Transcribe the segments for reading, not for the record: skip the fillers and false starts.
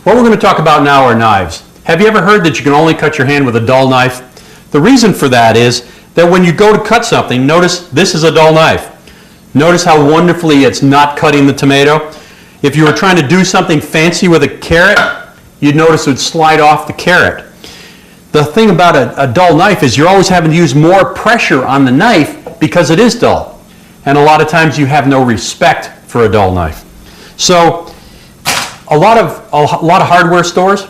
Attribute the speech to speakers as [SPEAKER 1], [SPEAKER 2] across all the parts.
[SPEAKER 1] What we're going to talk about now are knives. Have you ever heard that you can only cut your hand with a dull knife? The reason for that is that when you go to cut something, notice this is a dull knife. Notice how wonderfully it's not cutting the tomato. If you were trying to do something fancy with a carrot, you'd notice it would slide off the carrot. The thing about a dull knife is you're always having to use more pressure on the knife because it is dull. And a lot of times you have no respect for a dull knife. So a lot of hardware stores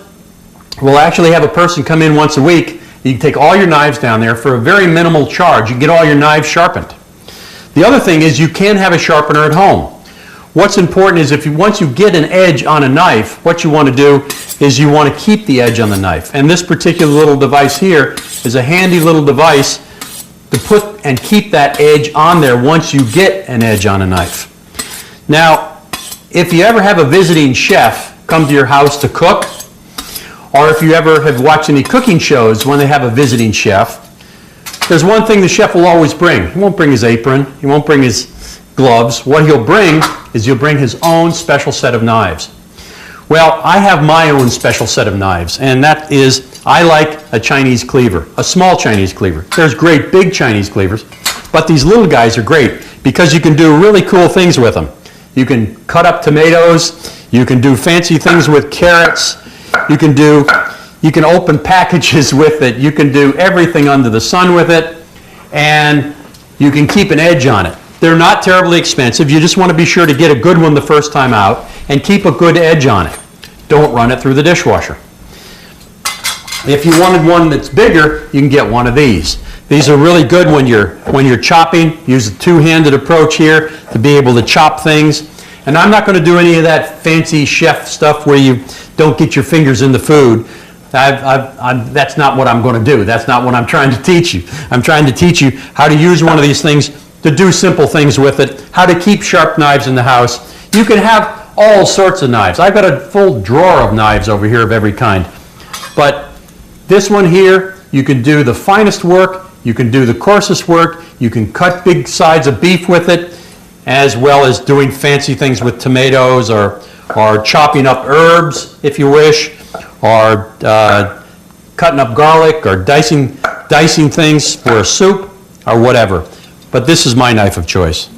[SPEAKER 1] will actually have a person come in once a week. You can take all your knives down there for a very minimal charge. You can get all your knives sharpened. The other thing is you can have a sharpener at home. What's important is once you get an edge on a knife, what you want to do is you want to keep the edge on the knife. And this particular little device here is a handy little device to put and keep that edge on there once you get an edge on a knife. Now, if you ever have a visiting chef come to your house to cook, or if you ever have watched any cooking shows when they have a visiting chef, there's one thing the chef will always bring. He won't bring his apron, he won't bring his gloves. What he'll bring is he'll bring his own special set of knives. Well, I have my own special set of knives, and that is, I like a Chinese cleaver, a small Chinese cleaver. There's great big Chinese cleavers, but these little guys are great because you can do really cool things with them. You can cut up tomatoes, you can do fancy things with carrots, you can open packages with it, you can do everything under the sun with it, and you can keep an edge on it. They're not terribly expensive. You just want to be sure to get a good one the first time out and keep a good edge on it. Don't run it through the dishwasher. If you wanted one that's bigger, you can get one of these. These are really good when you're chopping. Use a two-handed approach here to be able to chop things. And I'm not going to do any of that fancy chef stuff where you don't get your fingers in the food. That's not what I'm going to do. That's not what I'm trying to teach you. I'm trying to teach you how to use one of these things to do simple things with it, how to keep sharp knives in the house. You can have all sorts of knives. I've got a full drawer of knives over here of every kind. But this one here, you can do the finest work, you can do the coarsest work, you can cut big sides of beef with it, as well as doing fancy things with tomatoes or chopping up herbs, if you wish, or cutting up garlic or dicing things for a soup or whatever. But this is my knife of choice.